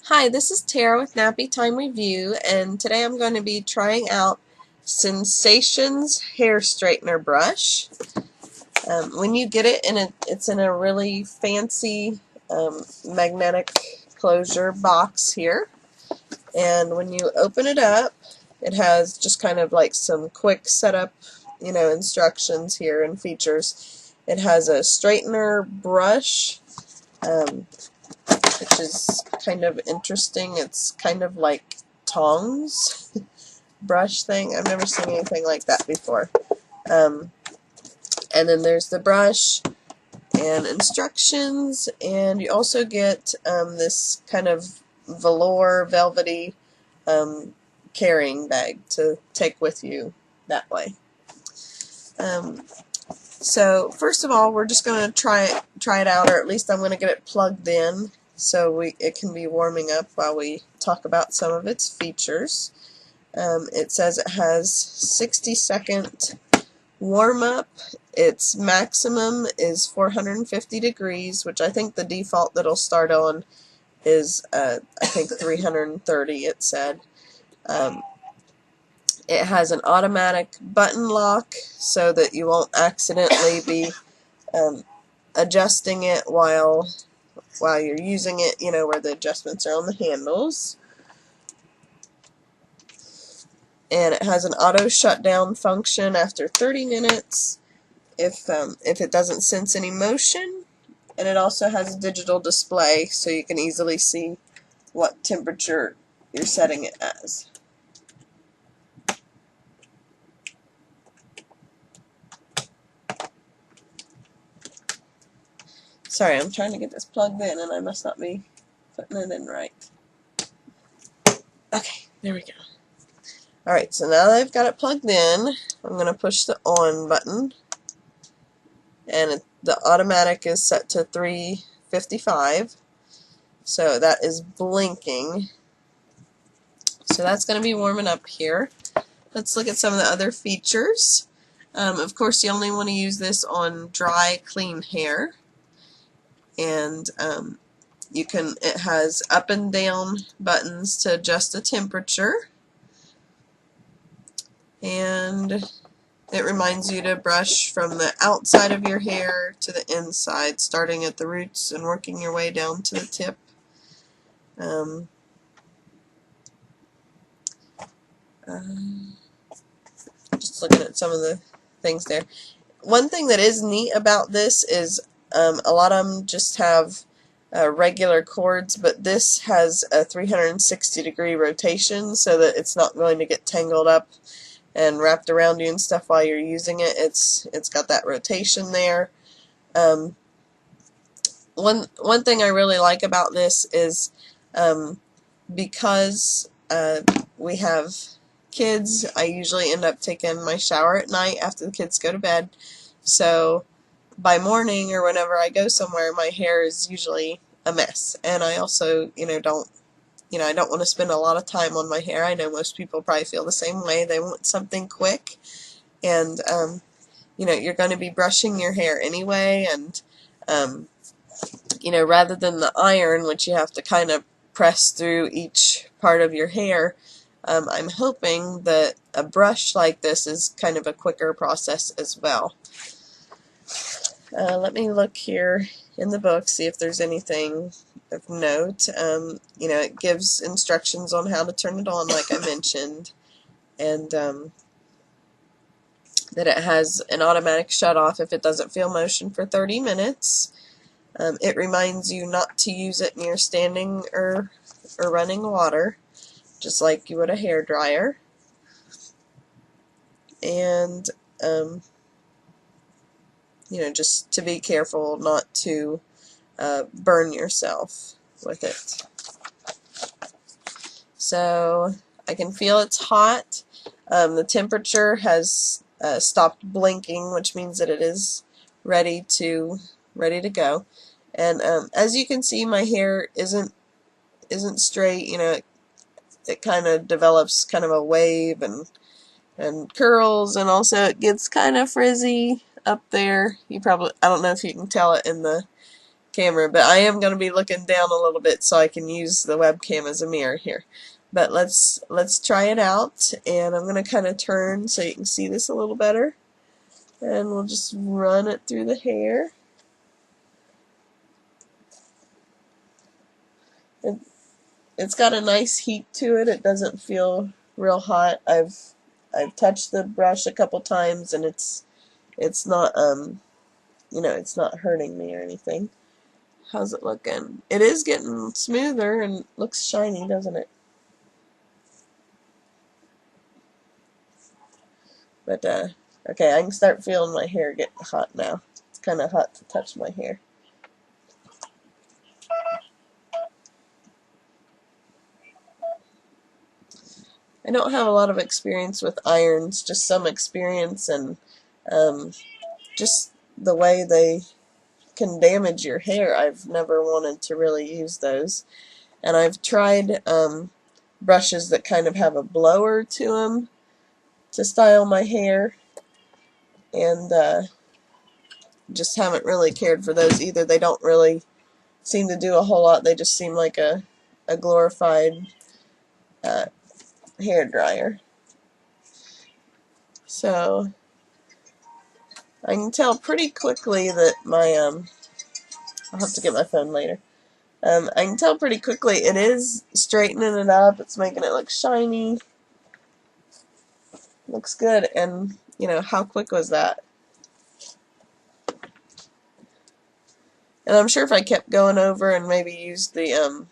Hi, this is Tara with Nappytime Review, and today I'm going to be trying out Sensations hair straightener brush. When you get it, it's in a really fancy magnetic closure box here, and when you open it up, it has just kind of like some quick setup, instructions here and features. It has a straightener brush. Which is kind of interesting. It's kind of like tongs brush thing. I've never seen anything like that before. Um, and then there's the brush and instructions, and you also get this kind of velour, velvety carrying bag to take with you that way. So first of all, we're just going to try it out, or at least I'm going to get it plugged in so it can be warming up while we talk about some of its features. It says it has 60-second warm up. Its maximum is 450 degrees, which I think the default that it'll start on is I think 330 it said. It has an automatic button lock so that you won't accidentally be adjusting it while you're using it, where the adjustments are on the handles. And it has an auto shutdown function after 30 minutes if it doesn't sense any motion. And it also has a digital display so you can easily see what temperature you're setting it as. Sorry, I'm trying to get this plugged in and I must not be putting it in right. Okay, there we go. Alright, so now that I've got it plugged in, I'm going to push the on button, and the automatic is set to 355, so that is blinking. So that's going to be warming up here. Let's look at some of the other features. Of course, you only want to use this on dry, clean hair, and it has up and down buttons to adjust the temperature. And it reminds you to brush from the outside of your hair to the inside, starting at the roots and working your way down to the tip. Just looking at some of the things there. One thing that is neat about this is a lot of them just have regular cords, but this has a 360-degree rotation so that it's not going to get tangled up and wrapped around you and stuff while you're using it. It's got that rotation there. One thing I really like about this is because we have kids, I usually end up taking my shower at night after the kids go to bed. So by morning or whenever I go somewhere, my hair is usually a mess, and I also I don't want to spend a lot of time on my hair. I know most people probably feel the same way. They want something quick, and you're going to be brushing your hair anyway, and rather than the iron, which you have to kind of press through each part of your hair, I'm hoping that a brush like this is kind of a quicker process as well. Let me look here in the book, see if there's anything of note. It gives instructions on how to turn it on, like I mentioned, and that it has an automatic shut off if it doesn't feel motion for 30 minutes. It reminds you not to use it near standing or running water, just like you would a hair dryer. And just to be careful not to burn yourself with it. So I can feel it's hot. The temperature has stopped blinking, which means that it is ready to go. And as you can see, my hair isn't straight. It kind of develops kind of a wave and curls, and also it gets kind of frizzy up there. I don't know if you can tell it in the camera, but I am going to be looking down a little bit so I can use the webcam as a mirror here. But let's try it out, and I'm going to kind of turn so you can see this a little better, and we'll just run it through the hair. It's got a nice heat to it. It doesn't feel real hot. I've touched the brush a couple times, and it's not you know, it's not hurting me or anything. How's it looking? It is getting smoother and looks shiny, doesn't it? But okay, I can start feeling my hair getting hot now. It's kind of hot to touch my hair. I don't have a lot of experience with irons, just some experience, and just the way they can damage your hair. I've never wanted to really use those. And I've tried brushes that kind of have a blower to them to style my hair, and just haven't really cared for those either. They don't really seem to do a whole lot. They just seem like a glorified hair dryer. So I can tell pretty quickly that my I'll have to get my phone later. I can tell pretty quickly it is straightening it up. It's making it look shiny. Looks good. And you know, how quick was that? And I'm sure if I kept going over and maybe used the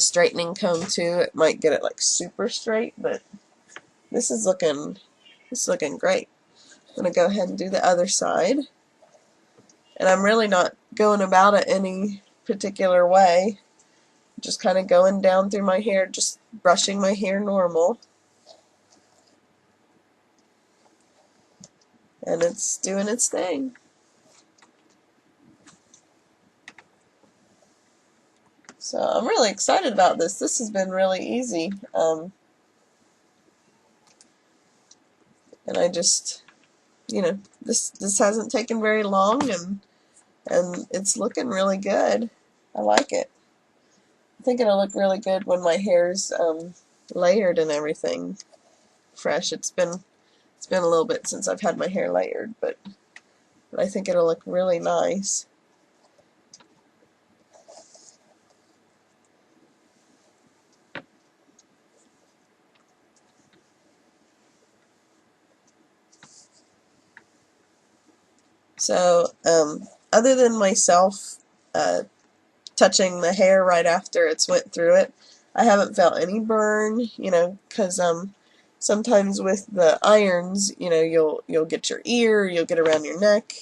straightening comb too, it might get it like super straight. But this is looking great. I'm gonna go ahead and do the other side. And I'm really not going about it any particular way. Just kind of going down through my hair, just brushing my hair normal. And it's doing its thing. So I'm really excited about this. This has been really easy. And I just, you know, this hasn't taken very long, and it's looking really good. I like it. I think it'll look really good when my hair's layered and everything fresh. It's been a little bit since I've had my hair layered, but I think it'll look really nice. So, other than myself touching the hair right after it's went through it, I haven't felt any burn, you know, because sometimes with the irons, you know, you'll get your ear, you'll get around your neck,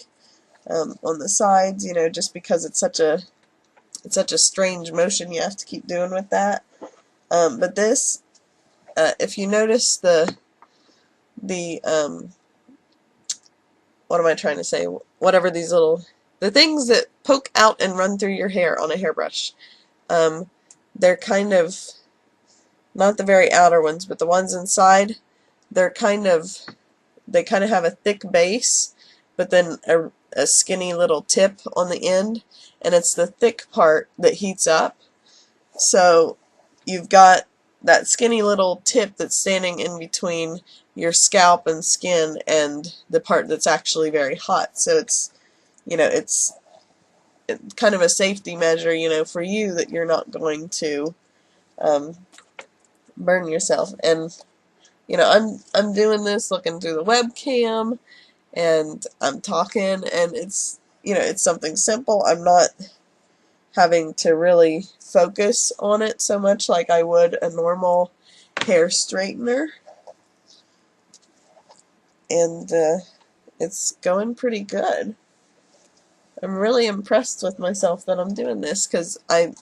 on the sides, you know, just because it's such a strange motion you have to keep doing with that. But this, if you notice the what am I trying to say? Whatever these the things that poke out and run through your hair on a hairbrush, they're kind of not the very outer ones, but the ones inside. They kind of have a thick base, but then a skinny little tip on the end, and it's the thick part that heats up. So you've got that skinny little tip that's standing in between your scalp and skin and the part that's actually very hot. So it's, you know, it's kind of a safety measure, you know, for you, that you're not going to burn yourself. And you know, I'm doing this looking through the webcam, and I'm talking, and it's, you know, it's something simple. I'm not having to really focus on it so much like I would a normal hair straightener. And it's going pretty good. I'm really impressed with myself that I'm doing this, because I've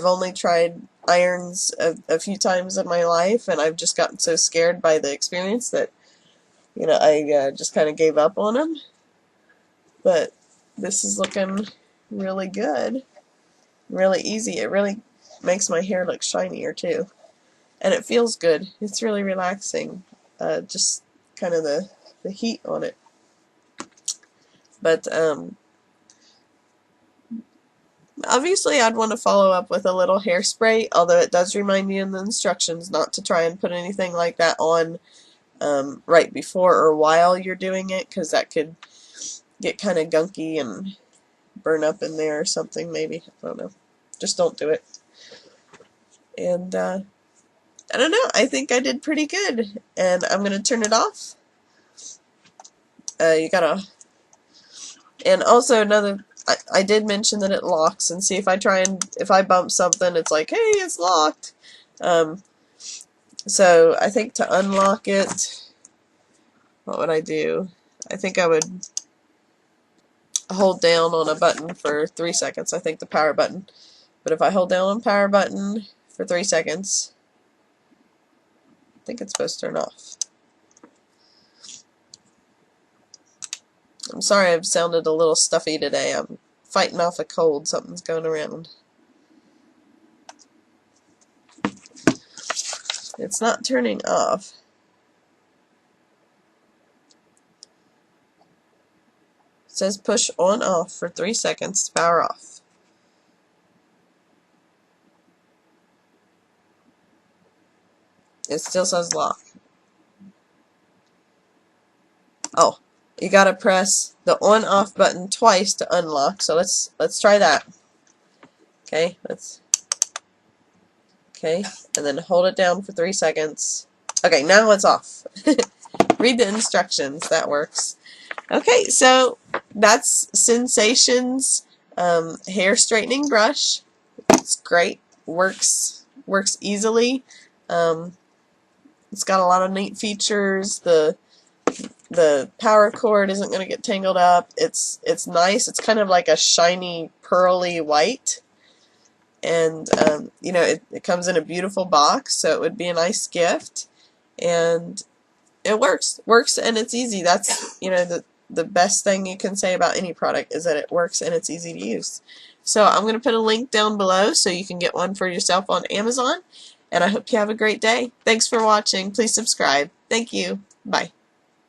only tried irons a few times in my life, and I've just gotten so scared by the experience that, you know, I just kind of gave up on them. But this is looking really good, really easy. It really makes my hair look shinier too, and it feels good. It's really relaxing, just kind of the heat on it. But Obviously I'd want to follow up with a little hairspray, although it does remind you in the instructions not to try and put anything like that on right before or while you're doing it, because that could get kind of gunky and burn up in there or something maybe. I don't know. Just don't do it. And I don't know. I think I did pretty good. And I'm going to turn it off. You gotta... And also another... I did mention that it locks, and see if I try and... If I bump something, it's like, hey, it's locked. So I think to unlock it, what would I do? I think I would hold down on a button for 3 seconds. I think the power button. But if I hold down on power button for 3 seconds, I think it's supposed to turn off. I'm sorry I've sounded a little stuffy today. I'm fighting off a cold. Something's going around. It's not turning off. It says push on off for 3 seconds to power off. It still says lock. Oh, you gotta press the on-off button twice to unlock. So let's try that. Okay, and then hold it down for 3 seconds. Okay, now it's off. Read the instructions. That works. Okay, so that's Sensations hair straightening brush. It's great. Works easily. It's got a lot of neat features. The power cord isn't going to get tangled up. It's nice. It's kind of like a shiny pearly white. And you know, it comes in a beautiful box, so it would be a nice gift. And it works and it's easy. That's, you know, the best thing you can say about any product is that it works and it's easy to use. So I'm going to put a link down below so you can get one for yourself on Amazon. And I hope you have a great day. Thanks for watching. Please subscribe. Thank you. Bye.